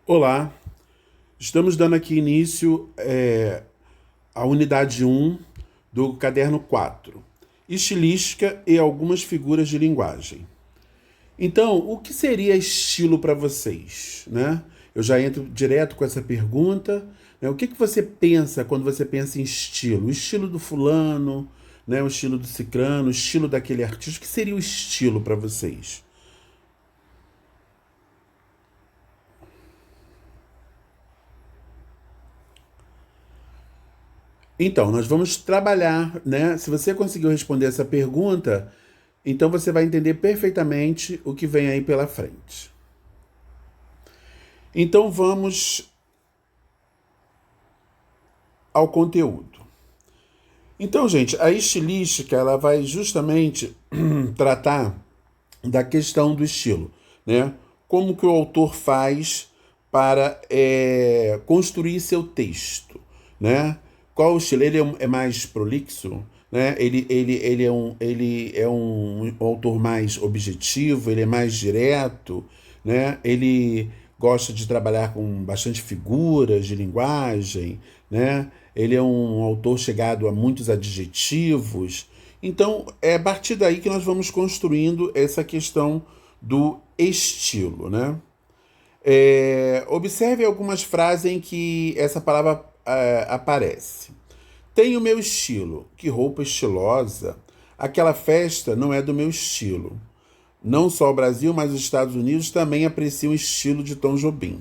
Olá, estamos dando aqui início à unidade um do caderno 4, estilística e algumas figuras de linguagem. Então, o que seria estilo para vocês, né? Eu já entro direto com essa pergunta, né? O que você pensa quando você pensa em estilo? O estilo do fulano, né? O estilo do cicrano, o estilo daquele artista. O que seria o estilo para vocês? Então, nós vamos trabalhar, né? Se você conseguiu responder essa pergunta, então você vai entender perfeitamente o que vem aí pela frente. Então vamos ao conteúdo. Então, gente, a estilística ela vai justamente tratar da questão do estilo, né? Como que o autor faz para construir seu texto, né? Qual o estilo? Ele é mais prolixo, né? Ele é um autor mais objetivo, ele é mais direto, né? Ele gosta de trabalhar com bastante figuras de linguagem, né? Ele é um autor chegado a muitos adjetivos. Então, é a partir daí que nós vamos construindo essa questão do estilo, né? Observe algumas frases em que essa palavra aparece. Tenho meu estilo. Que roupa estilosa. Aquela festa não é do meu estilo. Não só o Brasil, mas os Estados Unidos também apreciam o estilo de Tom Jobim.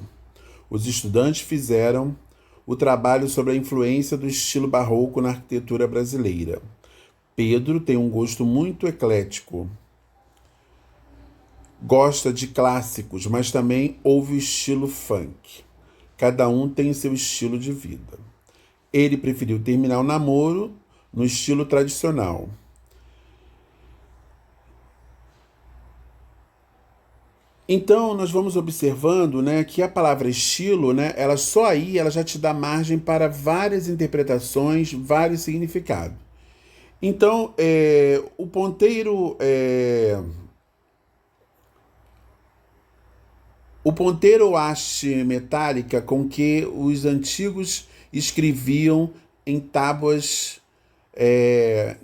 Os estudantes fizeram o trabalho sobre a influência do estilo barroco na arquitetura brasileira. Pedro tem um gosto muito eclético. Gosta de clássicos, mas também ouve o estilo funk. Cada um tem seu estilo de vida. Ele preferiu terminar o namoro no estilo tradicional. Então, nós vamos observando, né, que a palavra estilo, né, ela só aí ela já te dá margem para várias interpretações, vários significados. Então, o ponteiro ou haste metálica com que os antigos escreviam em tábuas é,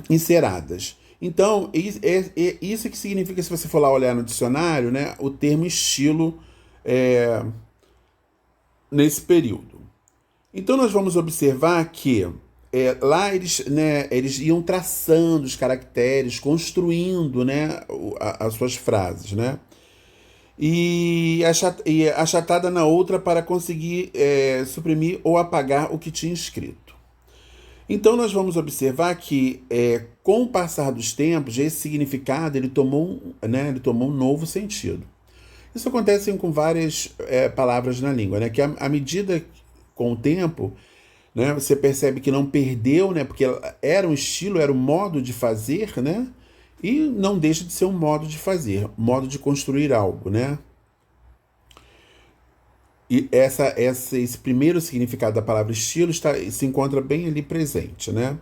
enceradas. Então, isso que significa, se você for lá olhar no dicionário, né, o termo estilo é, nesse período. Então, nós vamos observar que lá eles iam traçando os caracteres, construindo, né, as suas frases, né? E achatada na outra para conseguir suprimir ou apagar o que tinha escrito. Então nós vamos observar que com o passar dos tempos esse significado ele tomou um novo sentido. Isso acontece com várias palavras na língua, né? Que à medida com o tempo, né, você percebe que não perdeu, né? Porque era um estilo, era um modo de fazer, né? E não deixa de ser um modo de fazer, modo de construir algo, né? E esse primeiro significado da palavra estilo se encontra bem ali presente, né?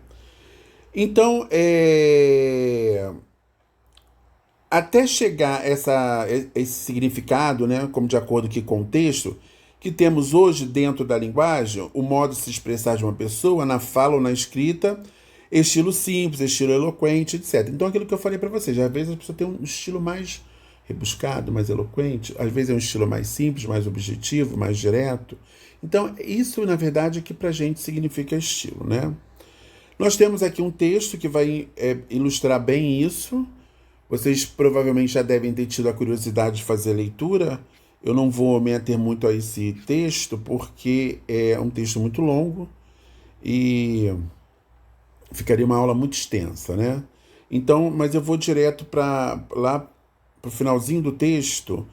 Então, até chegar esse significado, né, como de acordo com o texto, que temos hoje dentro da linguagem, o modo de se expressar de uma pessoa, na fala ou na escrita, estilo simples, estilo eloquente, etc. Então, aquilo que eu falei para vocês, às vezes a pessoa tem um estilo mais rebuscado, mais eloquente, às vezes é um estilo mais simples, mais objetivo, mais direto. Então, isso, na verdade, é que para a gente significa estilo, né? Nós temos aqui um texto que vai ilustrar bem isso. Vocês provavelmente já devem ter tido a curiosidade de fazer a leitura. Eu não vou me ater muito a esse texto, porque é um texto muito longo e ficaria uma aula muito extensa, né? Então, mas eu vou direto para lá para o finalzinho do texto,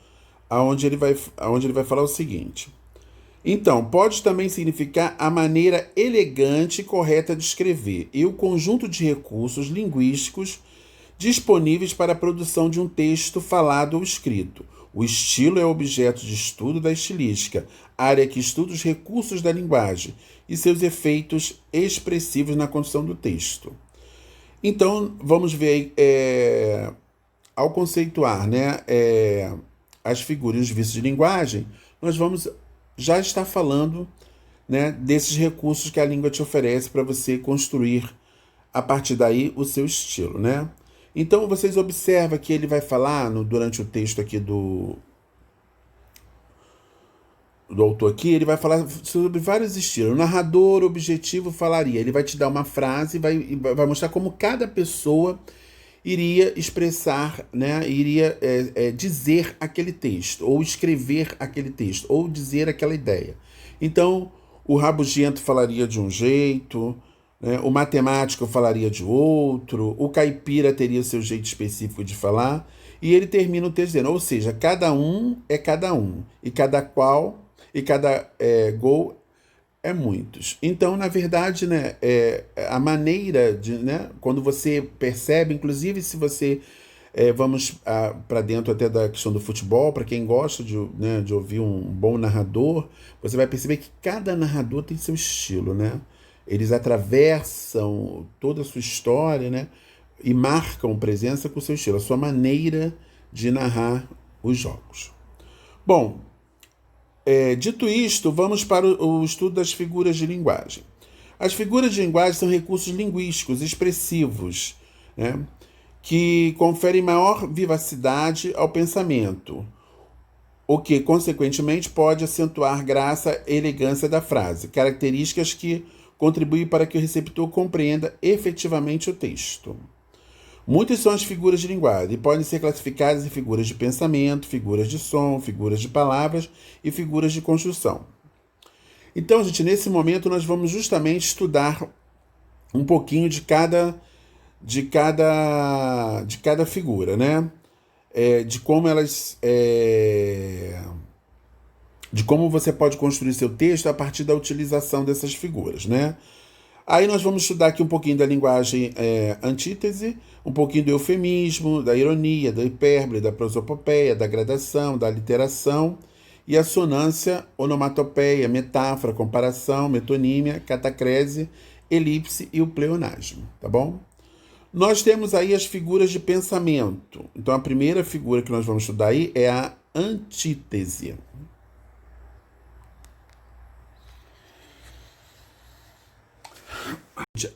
aonde ele vai falar o seguinte. Então, pode também significar a maneira elegante e correta de escrever e o conjunto de recursos linguísticos disponíveis para a produção de um texto falado ou escrito. O estilo é objeto de estudo da estilística, área que estuda os recursos da linguagem e seus efeitos expressivos na construção do texto. Então, vamos ver ao conceituar, né, as figuras e os vícios de linguagem, nós vamos já estar falando, né, desses recursos que a língua te oferece para você construir a partir daí o seu estilo, né? Então vocês observam que ele vai falar durante o texto aqui do autor aqui, ele vai falar sobre vários estilos. O narrador objetivo falaria, ele vai te dar uma frase e vai mostrar como cada pessoa iria expressar, né, iria dizer aquele texto, ou escrever aquele texto, ou dizer aquela ideia. Então, o rabugento falaria de um jeito, né, o matemático falaria de outro, o caipira teria seu jeito específico de falar, e ele termina o texto dizendo, ou seja, cada um é cada um, e cada gol é muitos. Então, na verdade, né, a maneira de, né, quando você percebe, inclusive se você vamos para dentro até da questão do futebol, para quem gosta né, de ouvir um bom narrador, você vai perceber que cada narrador tem seu estilo, né? Eles atravessam toda a sua história, né, e marcam presença com o seu estilo, a sua maneira de narrar os jogos. Bom, dito isto, vamos para o estudo das figuras de linguagem. As figuras de linguagem são recursos linguísticos expressivos, né, que conferem maior vivacidade ao pensamento, o que, consequentemente, pode acentuar graça e elegância da frase, características que contribuem para que o receptor compreenda efetivamente o texto. Muitas são as figuras de linguagem e podem ser classificadas em figuras de pensamento, figuras de som, figuras de palavras e figuras de construção. Então, gente, nesse momento nós vamos justamente estudar um pouquinho de cada figura, né? De como elas, de como você pode construir seu texto a partir da utilização dessas figuras, né? Aí nós vamos estudar aqui um pouquinho da linguagem antítese, um pouquinho do eufemismo, da ironia, da hipérbole, da prosopopeia, da gradação, da literação e assonância, onomatopeia, metáfora, comparação, metonímia, catacrese, elipse e o pleonasmo, tá bom? Nós temos aí as figuras de pensamento. Então a primeira figura que nós vamos estudar aí é a antítese.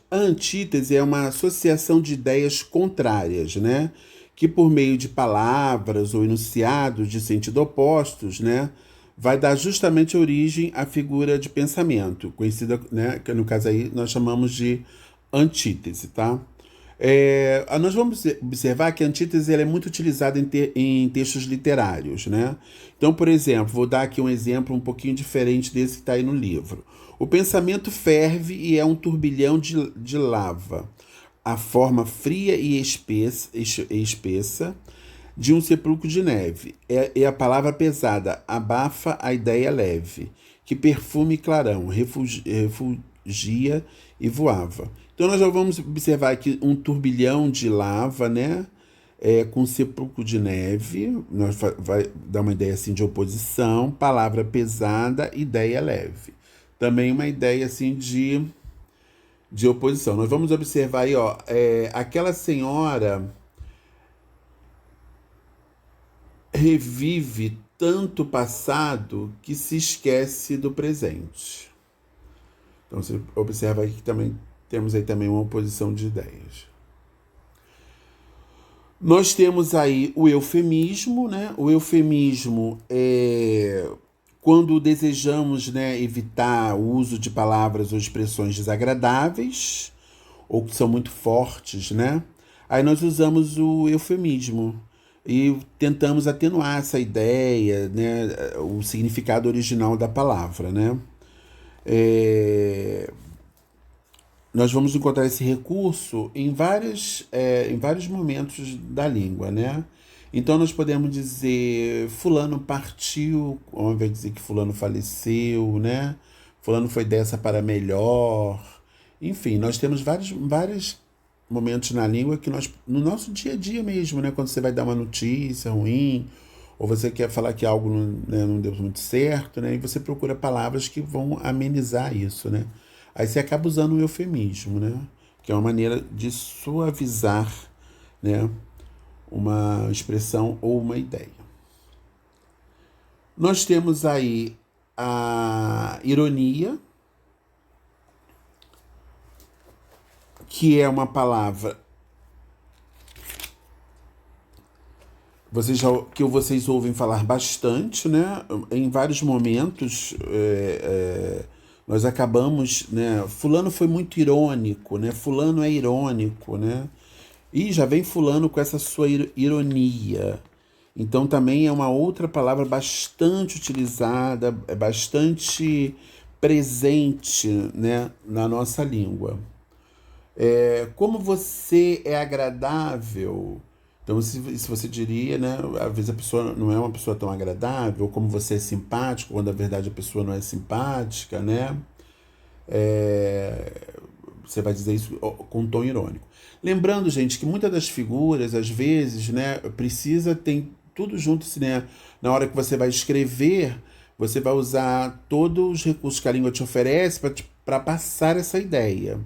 A antítese é uma associação de ideias contrárias, né? Que por meio de palavras ou enunciados de sentido opostos, né? Vai dar justamente origem à figura de pensamento, conhecida, né? Que no caso aí nós chamamos de antítese, tá? Nós vamos observar que a antítese ela é muito utilizada em textos literários, né? Então, por exemplo, vou dar aqui um exemplo um pouquinho diferente desse que está aí no livro. O pensamento ferve e é um turbilhão de lava. A forma fria e espessa de um sepulcro de neve. É a palavra pesada, abafa a ideia leve, que perfume clarão, refugia e voava. Então nós já vamos observar aqui um turbilhão de lava, né? Com sepulcro de neve, vai dar uma ideia assim de oposição, palavra pesada, ideia leve. Também uma ideia assim de oposição. Nós vamos observar aí, ó, aquela senhora revive tanto passado que se esquece do presente. Então você observa aqui que também temos aí também uma oposição de ideias. Nós temos aí o eufemismo, né? O eufemismo é quando desejamos, né, evitar o uso de palavras ou expressões desagradáveis ou que são muito fortes, né? Aí nós usamos o eufemismo e tentamos atenuar essa ideia, né, o significado original da palavra, né? Nós vamos encontrar esse recurso em vários momentos da língua, né? Então nós podemos dizer fulano partiu, ao invés de dizer que fulano faleceu, né? Fulano foi dessa para melhor. Enfim, nós temos vários momentos na língua que nós, no nosso dia a dia mesmo, né? Quando você vai dar uma notícia ruim, ou você quer falar que algo não deu muito certo, né? E você procura palavras que vão amenizar isso, né? Aí você acaba usando o eufemismo, né? Que é uma maneira de suavizar, né, uma expressão ou uma ideia. Nós temos aí a ironia, que é uma palavra que vocês ouvem falar bastante, né? Em vários momentos, nós acabamos, né? Fulano foi muito irônico, né? Fulano é irônico, né? E já vem fulano com essa sua ironia. Então também é uma outra palavra bastante utilizada, é bastante presente, né, na nossa língua. Como você é agradável. Então, se você diria, né? Às vezes a pessoa não é uma pessoa tão agradável, como você é simpático, quando na verdade a pessoa não é simpática, né? É, Você vai dizer isso com um tom irônico. Lembrando, gente, que muitas das figuras, às vezes, né, precisa ter tudo junto, assim, né? Na hora que você vai escrever, você vai usar todos os recursos que a língua te oferece para passar essa ideia.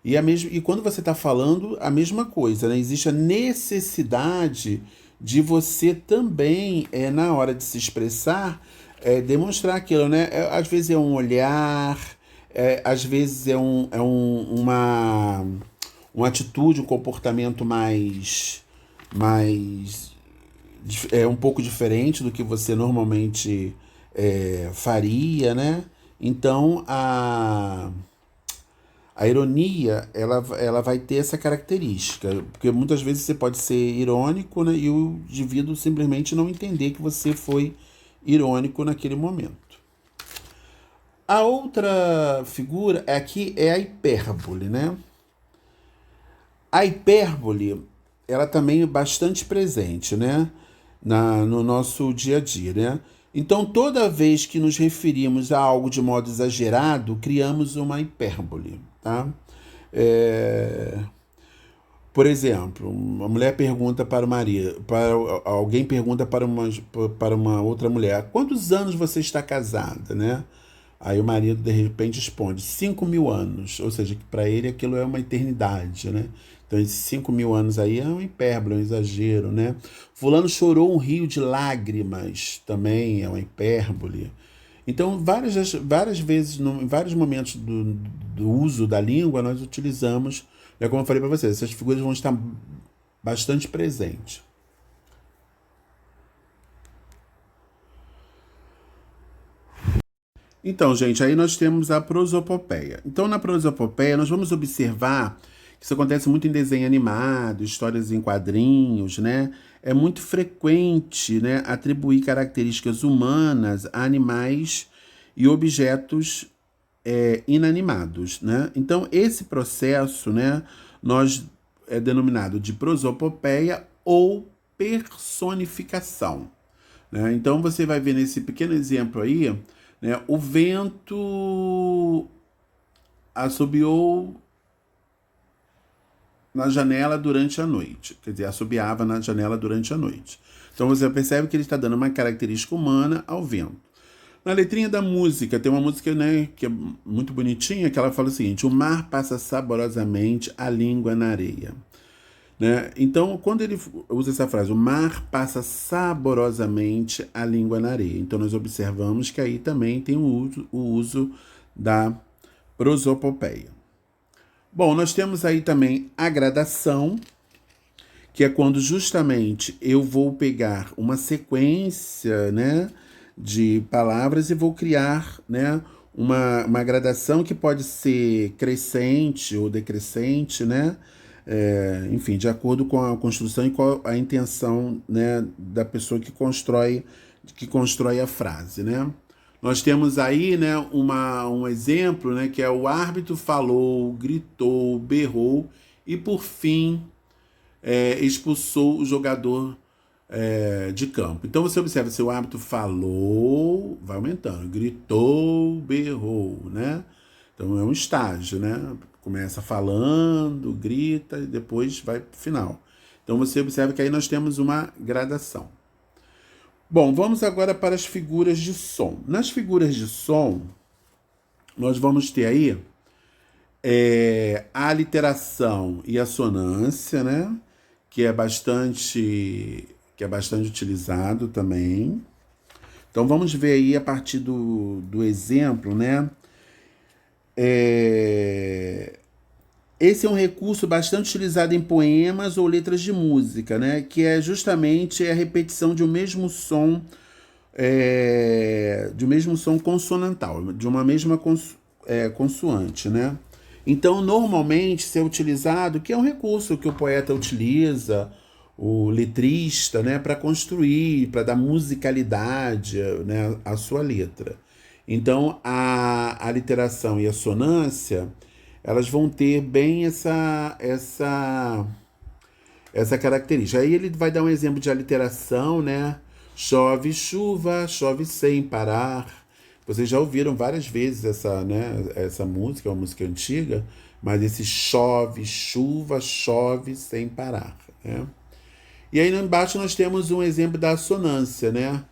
E quando você está falando, a mesma coisa, né? Existe a necessidade de você também, na hora de se expressar, demonstrar aquilo, né? Às vezes é um olhar, às vezes uma atitude, um comportamento mais um pouco diferente do que você normalmente faria, né? Então, a ironia, ela vai ter essa característica, porque muitas vezes você pode ser irônico, né, e o indivíduo simplesmente não entender que você foi irônico naquele momento. A outra figura aqui é a hipérbole, né? A hipérbole, ela também é bastante presente, né, no nosso dia a dia, né? Então, toda vez que nos referimos a algo de modo exagerado, criamos uma hipérbole, tá? É, Por exemplo, uma mulher pergunta para o marido, alguém pergunta para uma outra mulher: quantos anos você está casada, né? Aí o marido de repente responde: 5.000 anos, ou seja, que para ele aquilo é uma eternidade, né? Então esses 5.000 anos aí é uma hipérbole, é um exagero, né? Fulano chorou um rio de lágrimas, também é uma hipérbole. Então, várias vezes, em vários momentos do uso da língua, nós utilizamos, como eu falei para vocês, essas figuras vão estar bastante presentes. Então, gente, aí nós temos a prosopopeia. Então, na prosopopeia, nós vamos observar que isso acontece muito em desenho animado, histórias em quadrinhos, né? É muito frequente, né, atribuir características humanas a animais e objetos inanimados, né? Então, esse processo, né, nós é denominado de prosopopeia ou personificação, né? Então, você vai ver nesse pequeno exemplo aí, né, o vento assobiou na janela durante a noite, quer dizer, assobiava na janela durante a noite. Então, você percebe que ele está dando uma característica humana ao vento. Na letrinha da música, tem uma música, né, que é muito bonitinha, que ela fala o seguinte: o mar passa saborosamente a língua na areia. Né? Então, quando ele usa essa frase, o mar passa saborosamente a língua na areia. Então, nós observamos que aí também tem o uso da prosopopeia. Bom, nós temos aí também a gradação, que é quando justamente eu vou pegar uma sequência, né, de palavras e vou criar, né, uma gradação que pode ser crescente ou decrescente, né? Enfim, de acordo com a construção e com a intenção, né, da pessoa que constrói a frase, né? Nós temos aí, né, um exemplo, né, que é: o árbitro falou, gritou, berrou e, por fim, expulsou o jogador de campo. Então você observa, se o árbitro falou, vai aumentando, gritou, berrou, né? Então é um estágio, né? Começa falando, grita e depois vai para o final. Então você observa que aí nós temos uma gradação. Bom, vamos agora para as figuras de som. Nas figuras de som, nós vamos ter aí a aliteração e a sonância, né? Que é bastante utilizado também. Então vamos ver aí a partir do exemplo, né? É, Esse é um recurso bastante utilizado em poemas ou letras de música, né? Que é justamente a repetição de um mesmo som consonantal, de uma mesma consoante, né? Então, normalmente, isso é utilizado, que é um recurso que o poeta utiliza, o letrista, né, para construir, para dar musicalidade, né, à sua letra. Então, a literação e a sonância, elas vão ter bem essa característica. Aí ele vai dar um exemplo de aliteração, né? Chove chuva, chove sem parar. Vocês já ouviram várias vezes essa música, é uma música antiga, mas esse chove, chuva, chove sem parar, né? E aí embaixo nós temos um exemplo da assonância, né?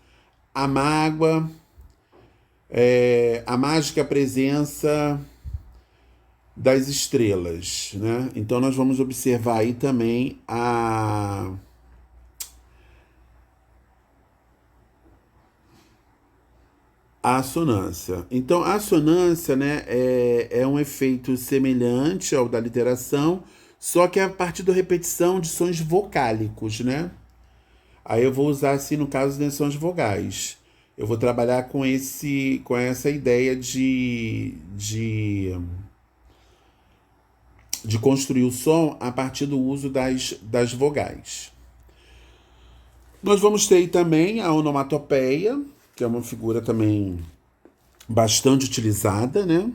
A mágoa, a mágica presença das estrelas, né? Então nós vamos observar aí também a assonância. Então, a assonância, né, é um efeito semelhante ao da literação, só que é a partir da repetição de sons vocálicos, né? Aí eu vou usar, assim, no caso das sons vogais. Eu vou trabalhar com essa ideia de construir o som a partir do uso das vogais. Nós vamos ter aí também a onomatopeia, que é uma figura também bastante utilizada, né?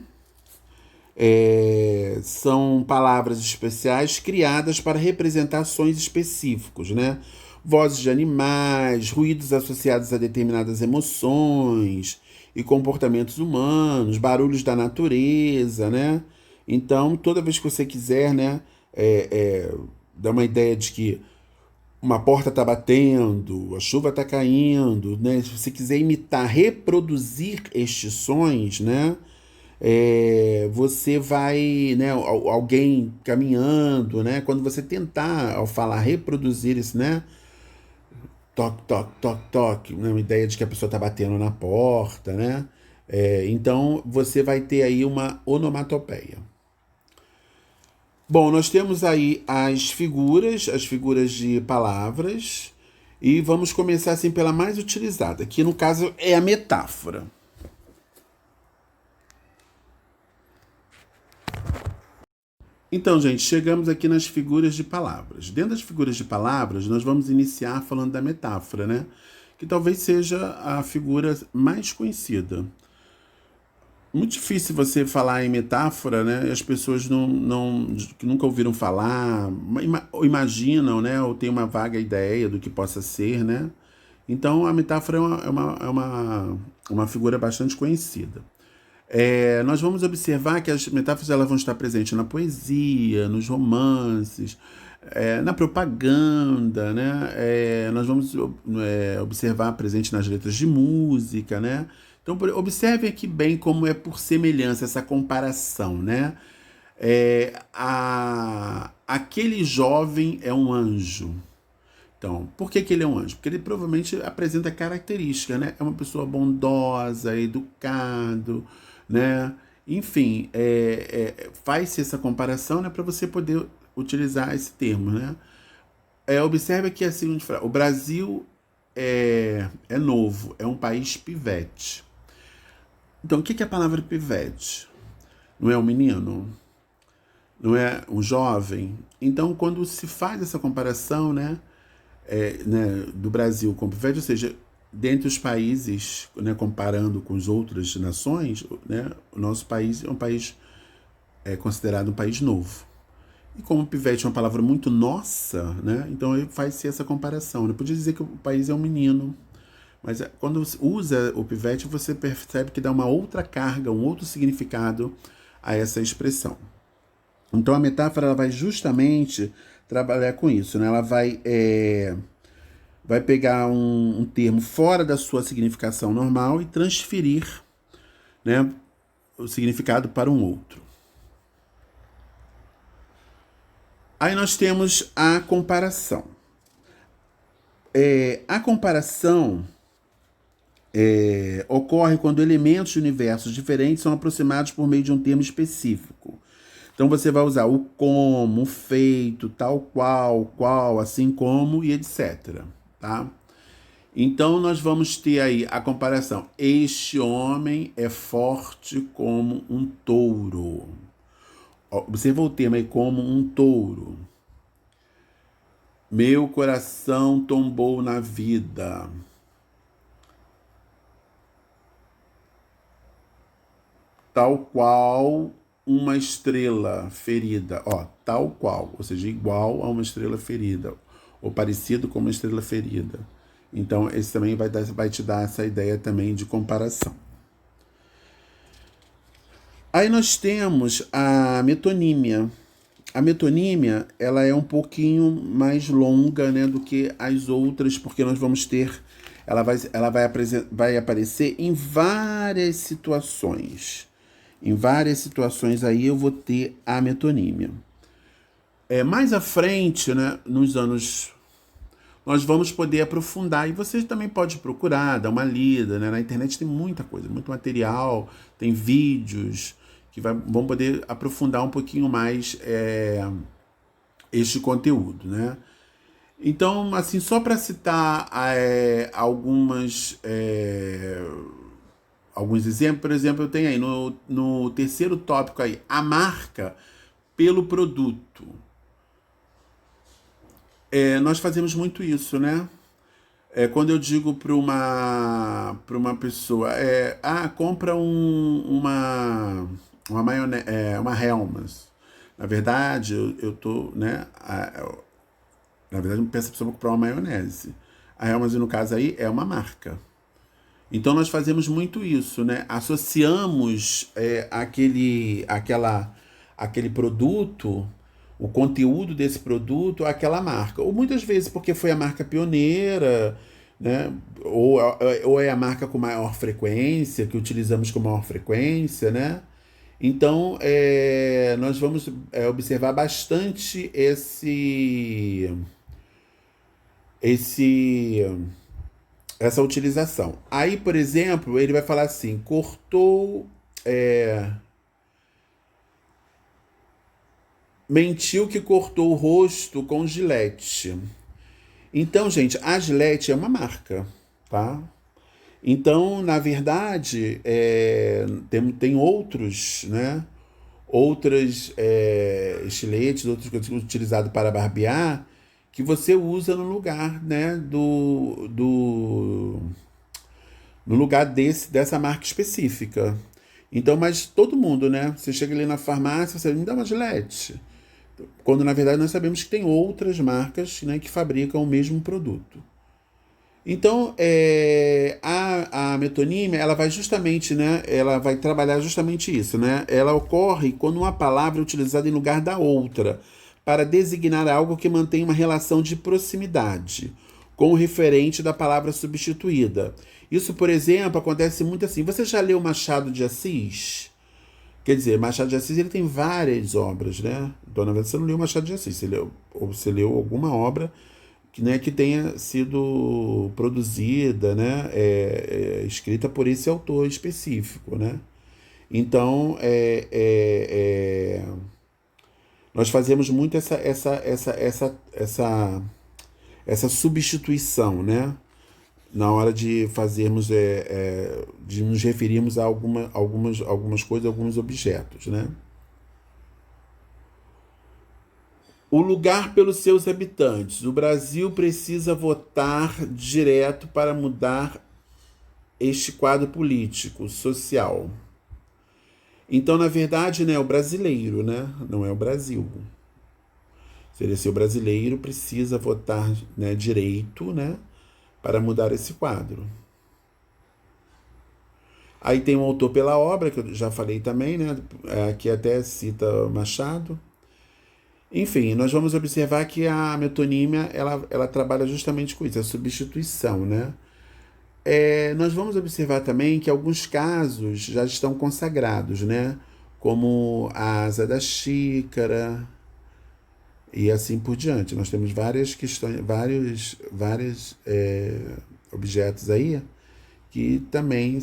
São palavras especiais criadas para representações específicos, né? Vozes de animais, ruídos associados a determinadas emoções e comportamentos humanos, barulhos da natureza, né? Então, toda vez que você quiser, né, dar uma ideia de que uma porta está batendo, a chuva está caindo, né? Se você quiser imitar, reproduzir estes sons, né? Você vai, né? Alguém caminhando, né? Quando você tentar, ao falar, reproduzir isso, né? Toque, toque, toque, toque, né? Uma ideia de que a pessoa está batendo na porta, né? Então você vai ter aí uma onomatopeia. Bom, nós temos aí as figuras de palavras, e vamos começar assim pela mais utilizada, que no caso é a metáfora. Então, gente, chegamos aqui nas figuras de palavras. Dentro das figuras de palavras, nós vamos iniciar falando da metáfora, né? Que talvez seja a figura mais conhecida. Muito difícil você falar em metáfora, né? E as pessoas que nunca ouviram falar, ou imaginam, né? Ou têm uma vaga ideia do que possa ser, né? Então a metáfora é uma figura bastante conhecida. Nós vamos observar que as metáforas elas vão estar presentes na poesia, nos romances, na propaganda, né? Nós vamos observar presente nas letras de música, né? Então, observe aqui bem como é por semelhança essa comparação, né? Aquele jovem é um anjo. Então, por que ele é um anjo? Porque ele provavelmente apresenta característica, né? É uma pessoa bondosa, educado, né? Enfim, faz-se essa comparação, né, para você poder utilizar esse termo, né? Observe aqui assim, o Brasil é novo, é um país pivete. Então, o que é a palavra pivete? Não é um menino? Não é um jovem? Então, quando se faz essa comparação, né, do Brasil com o pivete, ou seja, dentre os países, né, comparando com as outras nações, né, o nosso país é um país considerado um país novo. E como pivete é uma palavra muito nossa, né, então faz-se essa comparação. Né? Podia dizer que o país é um menino, mas quando você usa o pivete, você percebe que dá uma outra carga, um outro significado a essa expressão. Então a metáfora ela vai justamente trabalhar com isso, né? Ela vai pegar um termo fora da sua significação normal e transferir, né, o significado para um outro. Aí nós temos a comparação. A comparação ocorre quando elementos de universos diferentes são aproximados por meio de um termo específico. Então você vai usar o como, o feito, tal qual, assim como e etc. Tá? Então nós vamos ter aí a comparação. Este homem é forte como um touro. Observa o termo aí, como um touro. Meu coração tombou na vida. Tal qual uma estrela ferida. Ó, tal qual, ou seja, igual a uma estrela ferida, ou parecido com uma estrela ferida. Então, esse também vai te dar essa ideia também de comparação. Aí nós temos a metonímia. A metonímia, ela é um pouquinho mais longa, né, do que as outras, porque nós vamos ter, vai aparecer em várias situações. Em várias situações aí eu vou ter a metonímia. Mais à frente, né, nos anos, nós vamos poder aprofundar. E você também pode procurar, dar uma lida, né? Na internet tem muita coisa, muito material, tem vídeos que vão poder aprofundar um pouquinho mais este conteúdo, né? Então, assim, só para citar alguns exemplos, por exemplo, eu tenho aí no terceiro tópico aí, a marca pelo produto. Nós fazemos muito isso, né? Quando eu digo para uma pessoa, compra uma maionese, uma Hellmann's. Na verdade, eu tô, né? Na verdade, eu peço a pessoa para comprar uma maionese. A Hellmann's, no caso aí, é uma marca. Então nós fazemos muito isso, né? Associamos aquele produto, o conteúdo desse produto àquela marca. Ou muitas vezes porque foi a marca pioneira, né? Ou é a marca com maior frequência, que utilizamos com maior frequência, né? Então nós vamos observar bastante esse essa utilização. Aí, por exemplo, ele vai falar assim: mentiu que cortou o rosto com gilete. Então, gente, a Gillette é uma marca, tá? Então, na verdade, tem outros, né? Outras estiletes, outras coisas utilizadas para barbear, que você usa no lugar, né? No lugar dessa marca específica. Então, mas todo mundo, né? Você chega ali na farmácia, você me dá uma Gillette. Quando na verdade nós sabemos que tem outras marcas, né, que fabricam o mesmo produto. Então, a metonímia, ela vai justamente, né, ela vai trabalhar justamente isso, né? Ela ocorre quando uma palavra é utilizada em lugar da outra, para designar algo que mantém uma relação de proximidade com o referente da palavra substituída. Isso, por exemplo, acontece muito assim. Você já leu Machado de Assis? Quer dizer, Machado de Assis ele tem várias obras, né? Então, na verdade, você não leu Machado de Assis, ou você leu alguma obra que, né, que tenha sido produzida, né, escrita por esse autor específico, né? Então, nós fazemos muito essa substituição, né? Na hora de fazermos, de nos referirmos a algumas coisas, alguns objetos, né? O lugar pelos seus habitantes. O Brasil precisa votar direto para mudar este quadro político, social. Então, na verdade, né, é o brasileiro, né? Não é o Brasil. Seria se o brasileiro precisa votar, né, direito, né, para mudar esse quadro. Aí tem um autor pela obra, que eu já falei também, né, que até cita Machado. Enfim, nós vamos observar que a metonímia ela trabalha justamente com isso, a substituição, né? Nós vamos observar também que alguns casos já estão consagrados, né? Como a asa da xícara e assim por diante. Nós temos várias questões, vários objetos aí que também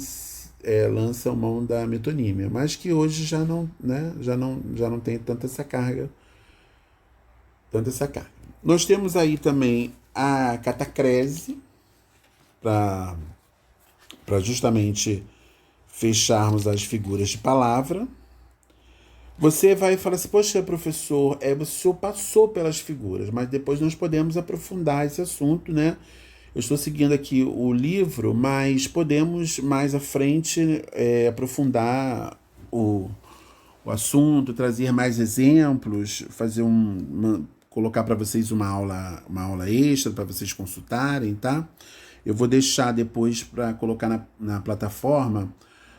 lançam mão da metonímia, mas que hoje já não, né, já não tem tanta essa carga, tanta essa carga. Nós temos aí também a catacrese, para justamente fecharmos as figuras de palavra. Você vai falar assim, poxa, professor, o senhor passou pelas figuras, mas depois nós podemos aprofundar esse assunto, né? Eu estou seguindo aqui o livro, mas podemos mais à frente aprofundar o assunto, trazer mais exemplos, fazer colocar para vocês uma aula extra para vocês consultarem, tá? Eu vou deixar depois para colocar na plataforma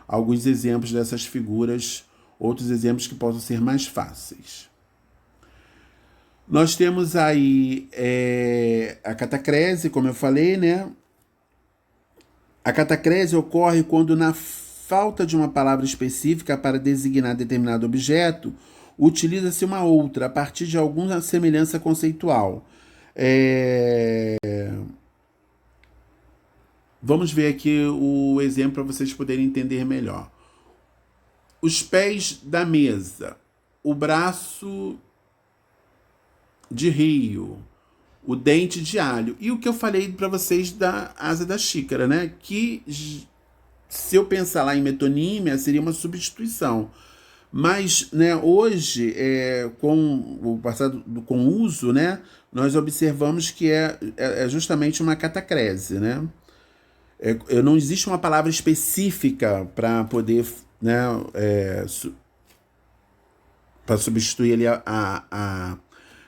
alguns exemplos dessas figuras, outros exemplos que possam ser mais fáceis. Nós temos aí a catacrese, como eu falei, né? A catacrese ocorre quando, na falta de uma palavra específica para designar determinado objeto, utiliza-se uma outra a partir de alguma semelhança conceitual. Vamos ver aqui o exemplo para vocês poderem entender melhor. Os pés da mesa, o braço de rio, o dente de alho. E o que eu falei para vocês da asa da xícara, né? Que se eu pensar lá em metonímia, seria uma substituição. Mas, né, hoje, com o passado, com o uso, né, nós observamos que é justamente uma catacrese, né? Não existe uma palavra específica para poder, né, para substituir ali a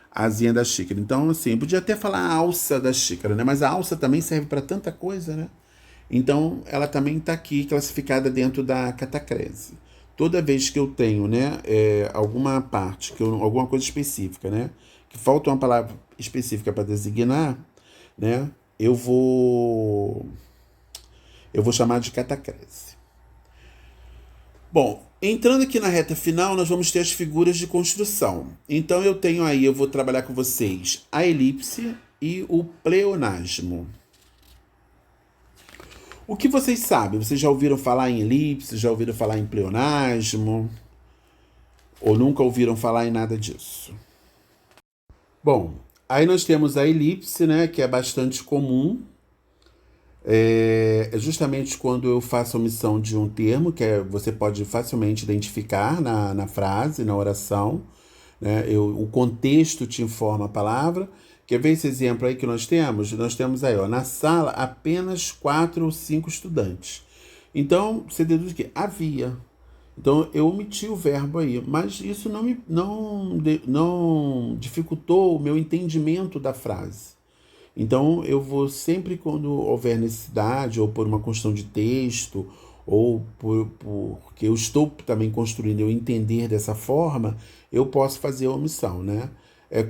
asinha da xícara. Então, assim, podia até falar a alça da xícara, né? Mas a alça também serve para tanta coisa, né? Então, ela também está aqui classificada dentro da catacrese. Toda vez que eu tenho, né, alguma parte, alguma coisa específica, né, que falta uma palavra específica para designar, né, eu vou chamar de catacrese. Bom, entrando aqui na reta final, nós vamos ter as figuras de construção. Então eu vou trabalhar com vocês a elipse e o pleonasmo. O que vocês sabem? Vocês já ouviram falar em elipse? Já ouviram falar em pleonasmo? Ou nunca ouviram falar em nada disso? Bom, aí nós temos a elipse, né, que é bastante comum. É justamente quando eu faço omissão de um termo, você pode facilmente identificar na frase, na oração, né? O contexto te informa a palavra. Quer ver esse exemplo aí que nós temos? Nós temos aí, ó, na sala apenas 4 ou 5 estudantes. Então, você deduz que havia. Então, eu omiti o verbo aí, mas isso não dificultou o meu entendimento da frase. Então, eu vou sempre, quando houver necessidade, ou por uma construção de texto, ou porque eu estou também construindo, eu entender dessa forma, eu posso fazer a omissão, né?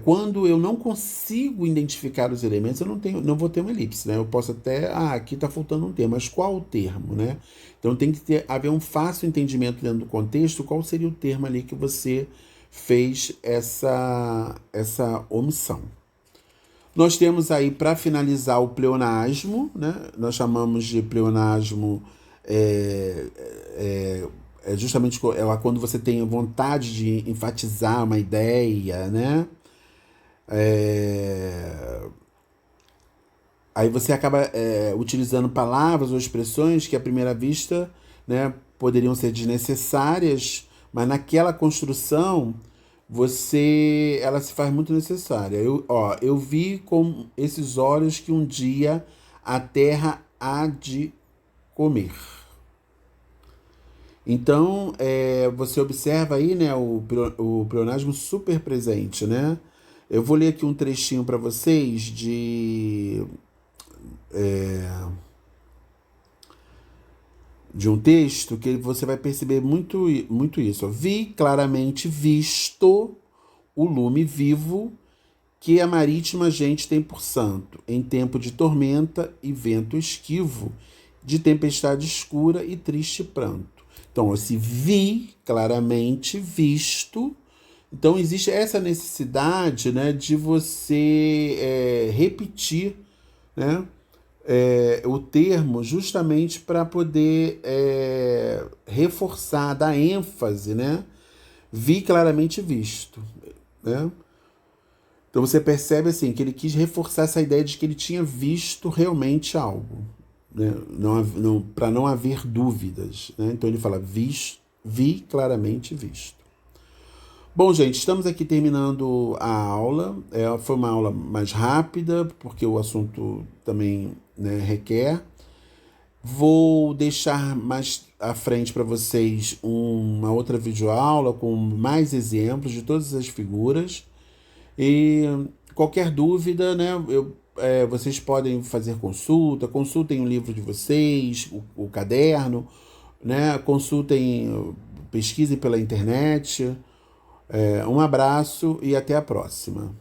Quando eu não consigo identificar os elementos, eu não vou ter uma elipse, né? Eu posso até, aqui está faltando um termo, mas qual o termo, né? Então tem que haver um fácil entendimento dentro do contexto, qual seria o termo ali que você fez essa omissão. Nós temos aí, para finalizar, o pleonasmo, né? Nós chamamos de pleonasmo, justamente quando você tem vontade de enfatizar uma ideia, né? Aí você acaba utilizando palavras ou expressões que, à primeira vista, né, poderiam ser desnecessárias, mas naquela construção ela se faz muito necessária. Eu vi com esses olhos que um dia a terra há de comer. Então, você observa aí, né, o pleonasmo super presente, né? Eu vou ler aqui um trechinho para vocês de um texto que você vai perceber muito, muito isso. Vi claramente visto o lume vivo que a marítima gente tem por santo, em tempo de tormenta e vento esquivo, de tempestade escura e triste pranto. Então, esse vi claramente visto. Então, existe essa necessidade, né, de você repetir, né, o termo justamente para poder reforçar, dar ênfase, né? Vi claramente visto, né? Então você percebe assim que ele quis reforçar essa ideia de que ele tinha visto realmente algo, né? Não, para não haver dúvidas, né? Então ele fala vi claramente visto. Bom, gente, estamos aqui terminando a aula. Foi uma aula mais rápida, porque o assunto também, né, requer. Vou deixar mais à frente para vocês uma outra videoaula com mais exemplos de todas as figuras. E qualquer dúvida, né, vocês podem fazer consulta, consultem o livro de vocês, o caderno, né, consultem, pesquisem pela internet. Um abraço e até a próxima.